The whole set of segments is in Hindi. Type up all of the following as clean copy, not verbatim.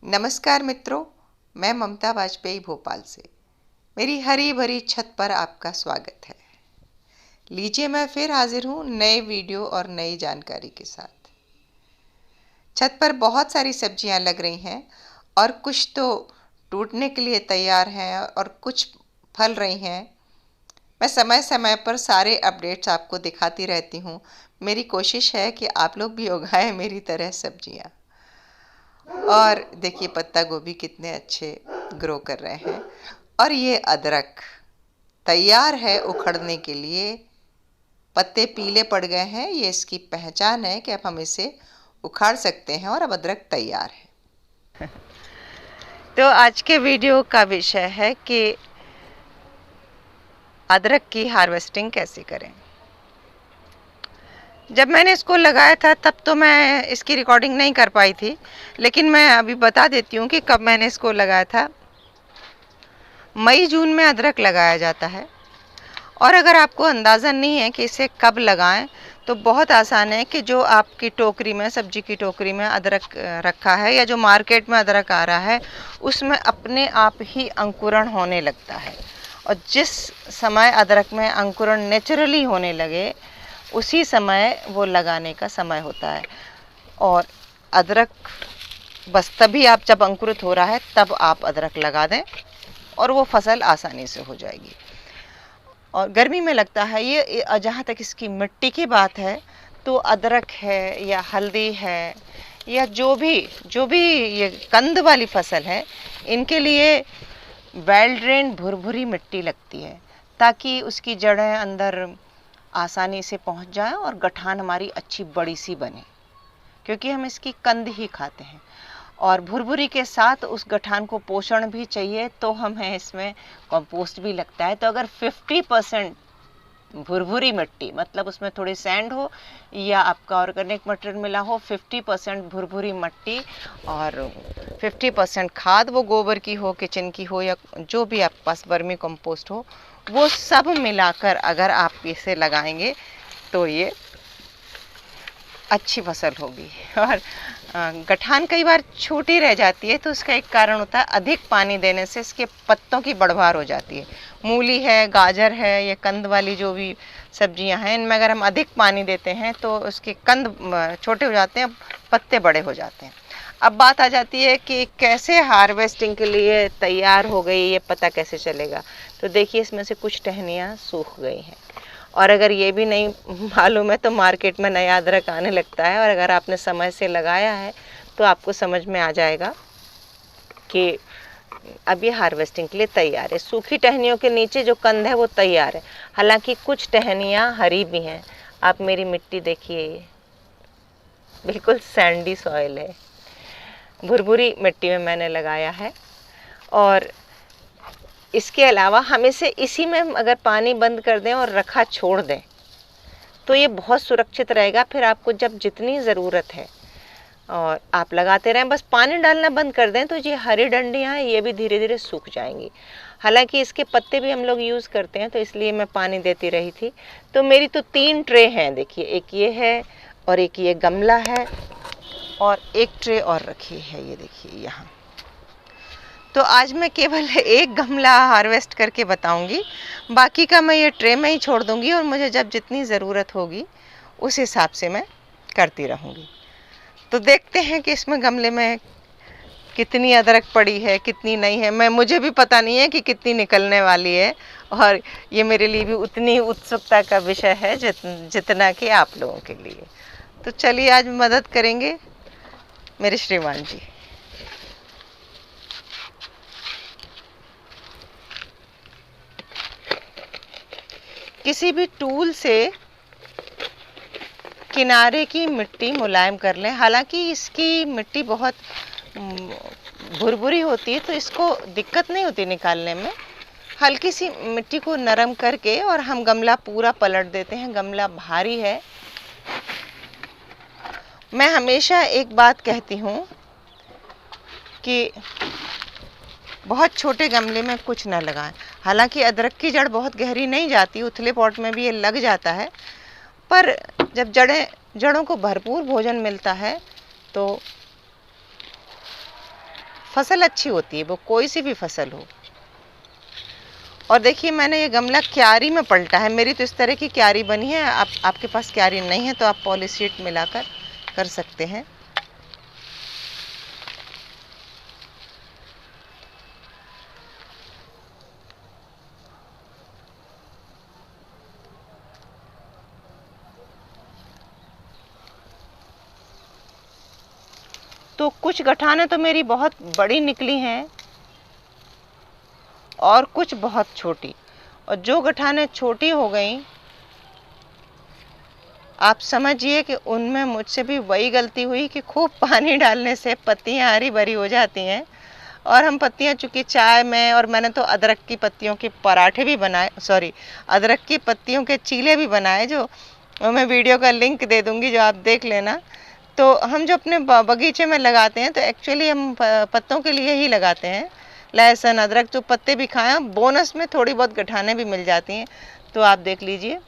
नमस्कार मित्रों, मैं ममता वाजपेयी भोपाल से मेरी हरी भरी छत पर आपका स्वागत है। लीजिए, मैं फिर हाजिर हूँ नए वीडियो और नई जानकारी के साथ। छत पर बहुत सारी सब्जियाँ लग रही हैं और कुछ तो टूटने के लिए तैयार हैं और कुछ फल रही हैं। मैं समय समय पर सारे अपडेट्स आपको दिखाती रहती हूँ। मेरी कोशिश है कि आप लोग भी उगाएं मेरी तरह सब्जियाँ। और देखिए, पत्ता गोभी कितने अच्छे ग्रो कर रहे हैं। और ये अदरक तैयार है उखड़ने के लिए। पत्ते पीले पड़ गए हैं, ये इसकी पहचान है कि अब हम इसे उखाड़ सकते हैं और अब अदरक तैयार है। तो आज के वीडियो का विषय है कि अदरक की हार्वेस्टिंग कैसे करें। जब मैंने इसको लगाया था तब तो मैं इसकी रिकॉर्डिंग नहीं कर पाई थी, लेकिन मैं अभी बता देती हूँ कि कब मैंने इसको लगाया था। मई जून में अदरक लगाया जाता है। और अगर आपको अंदाज़ा नहीं है कि इसे कब लगाएं, तो बहुत आसान है कि जो आपकी टोकरी में, सब्जी की टोकरी में अदरक रखा है या जो मार्केट में अदरक आ रहा है, उसमें अपने आप ही अंकुरण होने लगता है। और जिस समय अदरक में अंकुरण नेचुरली होने लगे, उसी समय वो लगाने का समय होता है। और अदरक बस तभी आप, जब अंकुरित हो रहा है तब आप अदरक लगा दें और वो फसल आसानी से हो जाएगी। और गर्मी में लगता है ये। जहाँ तक इसकी मिट्टी की बात है, तो अदरक है या हल्दी है या जो भी ये कंद वाली फसल है, इनके लिए वेल ड्रेन भुरभुरी मिट्टी लगती है, ताकि उसकी जड़ें अंदर आसानी से पहुंच जाएं और गठान हमारी अच्छी बड़ी सी बने, क्योंकि हम इसकी कंद ही खाते हैं। और भुरभुरी के साथ उस गठान को पोषण भी चाहिए, तो हमें इसमें कंपोस्ट भी लगता है। तो अगर 50% भुरभुरी मिट्टी, मतलब उसमें थोड़ी सैंड हो या आपका ऑर्गेनिक मटेरियल मिला हो, 50% भुरभुरी मिट्टी और 50% खाद, वो गोबर की हो, किचन की हो या जो भी आपके पास वर्मी कंपोस्ट हो, वो सब मिलाकर अगर आप इसे लगाएंगे तो ये अच्छी फसल होगी। और गठान कई बार छोटी रह जाती है, तो उसका एक कारण होता है अधिक पानी देने से इसके पत्तों की बढ़वार हो जाती है। मूली है, गाजर है, ये कंद वाली जो भी सब्जियां हैं, इनमें अगर हम अधिक पानी देते हैं तो उसके कंद छोटे हो जाते हैं, पत्ते बड़े हो जाते हैं। अब बात आ जाती है कि कैसे हार्वेस्टिंग के लिए तैयार हो गई, ये पता कैसे चलेगा। तो देखिए, इसमें से कुछ टहनियाँ सूख गई हैं। और अगर ये भी नहीं मालूम है तो मार्केट में नया अदरक आने लगता है, और अगर आपने समय से लगाया है तो आपको समझ में आ जाएगा कि अब ये हार्वेस्टिंग के लिए तैयार है। सूखी टहनियों के नीचे जो कंद है वो तैयार है। हालांकि कुछ टहनियाँ हरी भी हैं। आप मेरी मिट्टी देखिए, ये बिल्कुल सैंडी सॉइल है, भुरभुरी मिट्टी में मैंने लगाया है। और इसके अलावा हम इसे इसी में अगर पानी बंद कर दें और रखा छोड़ दें तो ये बहुत सुरक्षित रहेगा। फिर आपको जब जितनी ज़रूरत है और आप लगाते रहें, बस पानी डालना बंद कर दें तो ये हरी डंडियाँ हैं, ये भी धीरे धीरे सूख जाएंगी। हालांकि इसके पत्ते भी हम लोग यूज़ करते हैं, तो इसलिए मैं पानी देती रही थी। तो मेरी तो 3 ट्रे हैं, देखिए, एक ये है और एक ये गमला है और एक ट्रे और रखी है, ये देखिए यहाँ। तो आज मैं केवल एक गमला हार्वेस्ट करके बताऊंगी, बाकी का मैं ये ट्रे में ही छोड़ दूंगी और मुझे जब जितनी ज़रूरत होगी उस हिसाब से मैं करती रहूंगी। तो देखते हैं कि इसमें गमले में कितनी अदरक पड़ी है, कितनी नहीं है। मुझे भी पता नहीं है कि कितनी निकलने वाली है, और ये मेरे लिए भी उतनी उत्सुकता का विषय है जितना कि आप लोगों के लिए। तो चलिए, आज मदद करेंगे मेरे श्रीमान जी। किसी भी टूल से किनारे की मिट्टी मुलायम कर लें। हालांकि इसकी मिट्टी बहुत भुरभुरी होती है, तो इसको दिक्कत नहीं होती निकालने में। हल्की सी मिट्टी को नरम करके और हम गमला पूरा पलट देते हैं। गमला भारी है। मैं हमेशा एक बात कहती हूँ कि बहुत छोटे गमले में कुछ ना लगाएं। हालांकि अदरक की जड़ बहुत गहरी नहीं जाती, उथले पॉट में भी ये लग जाता है, पर जब जड़ों को भरपूर भोजन मिलता है तो फसल अच्छी होती है, वो कोई सी भी फसल हो। और देखिए मैंने ये गमला क्यारी में पलटा है, मेरी तो इस तरह की क्यारी बनी है। आपके पास क्यारी नहीं है तो आप पॉलीशीट मिलाकर कर सकते हैं। तो कुछ गठानें तो मेरी बहुत बड़ी निकली हैं और कुछ बहुत छोटी, और जो गठानें छोटी हो गई आप समझिए कि उनमें मुझसे भी वही गलती हुई कि खूब पानी डालने से पत्तियां हरी भरी हो जाती हैं। और हम पत्तियां चूंकि चाय में, और मैंने तो अदरक की पत्तियों के पराठे भी बनाए, सॉरी अदरक की पत्तियों के चीले भी बनाए, जो मैं वीडियो का लिंक दे दूंगी, जो आप देख लेना। तो हम जो अपने बगीचे में लगाते हैं तो एक्चुअली हम पत्तों के लिए ही लगाते हैं, लहसुन अदरक, जो पत्ते भी खाएं, बोनस में थोड़ी बहुत गठाने भी मिल जाती हैं। तो आप देख लीजिए।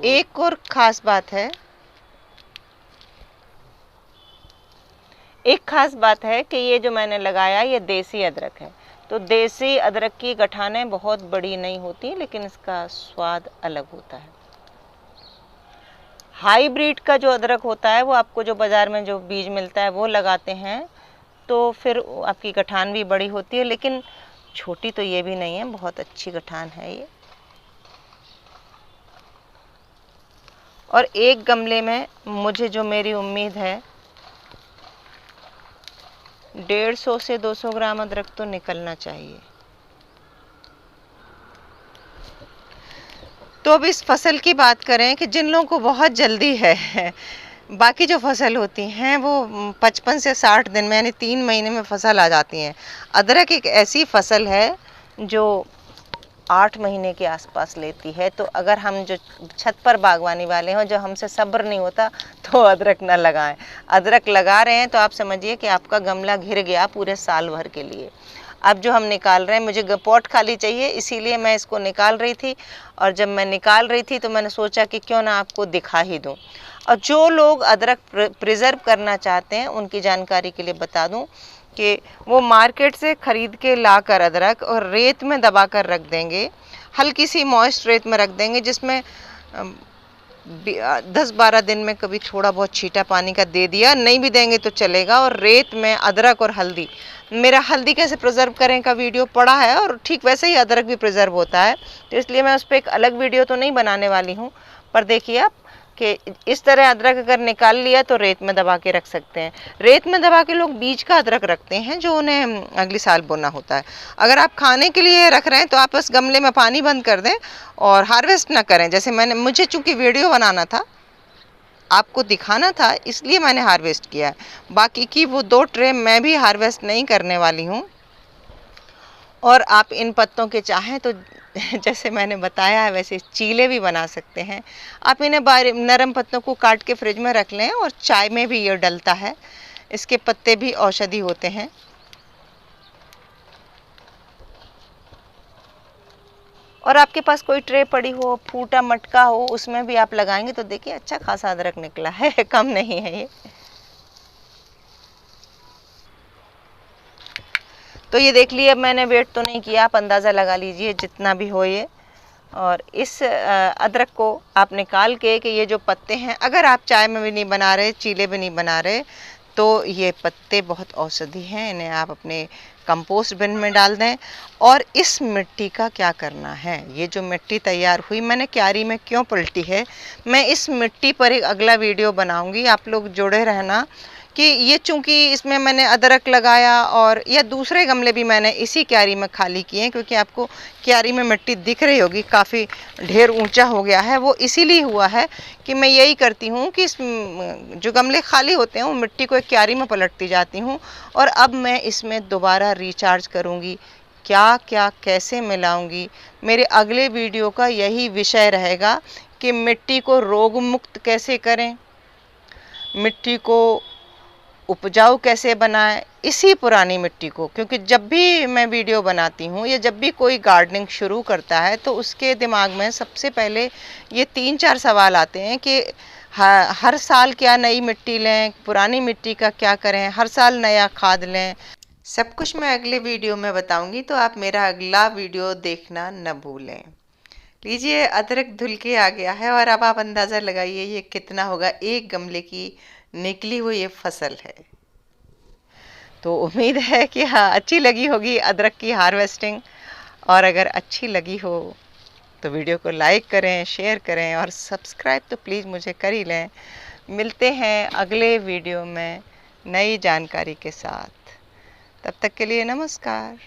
एक और खास बात है, एक खास बात है कि ये जो मैंने लगाया ये देसी अदरक है। तो देसी अदरक की गठानें बहुत बड़ी नहीं होती, लेकिन इसका स्वाद अलग होता है। हाइब्रिड का जो अदरक होता है वो आपको जो बाज़ार में जो बीज मिलता है वो लगाते हैं, तो फिर आपकी गठान भी बड़ी होती है, लेकिन छोटी तो ये भी नहीं है, बहुत अच्छी गठान है ये। और एक गमले में मुझे जो मेरी उम्मीद है 150 से 200 ग्राम अदरक तो निकलना चाहिए। तो अब इस फसल की बात करें कि जिन लोगों को बहुत जल्दी है, बाकी जो फसल होती हैं वो 55 से 60 दिन में, यानी 3 महीने में फसल आ जाती हैं। अदरक एक ऐसी फसल है जो 8 महीने के आसपास लेती है। तो अगर हम जो छत पर बागवानी वाले हों, जो हमसे सब्र नहीं होता, तो अदरक ना लगाएं। अदरक लगा रहे हैं तो आप समझिए कि आपका गमला घिर गया पूरे साल भर के लिए। अब जो हम निकाल रहे हैं, मुझे पॉट खाली चाहिए, इसीलिए मैं इसको निकाल रही थी। और जब मैं निकाल रही थी तो मैंने सोचा कि क्यों ना आपको दिखा ही दूं। और जो लोग अदरक प्रिजर्व करना चाहते हैं उनकी जानकारी के लिए बता दूं कि वो मार्केट से खरीद के लाकर अदरक और रेत में दबा कर रख देंगे, हल्की सी मॉइस्ट रेत में रख देंगे, जिसमें 10-12 दिन में कभी थोड़ा बहुत छींटा पानी का दे दिया, नहीं भी देंगे तो चलेगा। और रेत में अदरक और हल्दी, मेरा हल्दी कैसे प्रिजर्व करें का वीडियो पड़ा है, और ठीक वैसे ही अदरक भी प्रिजर्व होता है, तो इसलिए मैं उस पर एक अलग वीडियो तो नहीं बनाने वाली हूँ। पर देखिए आप कि इस तरह अदरक अगर निकाल लिया तो रेत में दबा के रख सकते हैं। रेत में दबा के लोग बीज का अदरक रखते हैं जो उन्हें अगले साल बोना होता है। अगर आप खाने के लिए रख रहे हैं तो आप बस गमले में पानी बंद कर दें और हार्वेस्ट ना करें। जैसे मुझे चूंकि वीडियो बनाना था, आपको दिखाना था, इसलिए मैंने हार्वेस्ट किया है। बाकी की वो 2 ट्रे मैं भी हार्वेस्ट नहीं करने वाली हूँ। और आप इन पत्तों के चाहें तो जैसे मैंने बताया है वैसे चीले भी बना सकते हैं। आप इन्हें नरम पत्तों को काट के फ्रिज में रख लें, और चाय में भी ये डलता है। इसके पत्ते भी औषधि होते हैं। और आपके पास कोई ट्रे पड़ी हो, फूटा मटका हो, उसमें भी आप लगाएंगे तो देखिए अच्छा खासा अदरक निकला है, कम नहीं है ये। तो ये देख लिए, अब मैंने वेट तो नहीं किया, आप अंदाज़ा लगा लीजिए जितना भी हो ये। और इस अदरक को आप निकाल के कि ये जो पत्ते हैं, अगर आप चाय में भी नहीं बना रहे, चीले भी नहीं बना रहे, तो ये पत्ते बहुत औषधि हैं, इन्हें आप अपने कंपोस्ट बिन में डाल दें। और इस मिट्टी का क्या करना है, ये जो मिट्टी तैयार हुई, मैंने क्यारी में क्यों पलटी है, मैं इस मिट्टी पर एक अगला वीडियो बनाऊंगी, आप लोग जुड़े रहना। कि ये चूंकि इसमें मैंने अदरक लगाया, और या दूसरे गमले भी मैंने इसी क्यारी में खाली किए हैं, क्योंकि आपको क्यारी में मिट्टी दिख रही होगी काफ़ी ढेर ऊंचा हो गया है। वो इसीलिए हुआ है कि मैं यही करती हूँ कि जो गमले खाली होते हैं वो मिट्टी को एक क्यारी में पलटती जाती हूँ, और अब मैं इसमें दोबारा रिचार्ज करूँगी। क्या क्या कैसे मिलाऊंगी, मेरे अगले वीडियो का यही विषय रहेगा कि मिट्टी को रोग मुक्त कैसे करें, मिट्टी को उपजाऊ कैसे बनाएं, इसी पुरानी मिट्टी को, क्योंकि जब भी मैं वीडियो बनाती हूँ या जब भी कोई गार्डनिंग शुरू करता है तो उसके दिमाग में सबसे पहले ये 3-4 सवाल आते हैं कि हर साल क्या नई मिट्टी लें, पुरानी मिट्टी का क्या करें, हर साल नया खाद लें। सब कुछ मैं अगले वीडियो में बताऊंगी, तो आप मेरा अगला वीडियो देखना न भूलें। लीजिए, अदरक धुल के आ गया है और अब आप अंदाज़ा लगाइए ये कितना होगा। एक गमले की निकली हुई ये फसल है। तो उम्मीद है कि हाँ, अच्छी लगी होगी अदरक की हार्वेस्टिंग, और अगर अच्छी लगी हो तो वीडियो को लाइक करें, शेयर करें और सब्सक्राइब तो प्लीज़ मुझे कर ही लें। मिलते हैं अगले वीडियो में नई जानकारी के साथ। तब तक के लिए नमस्कार।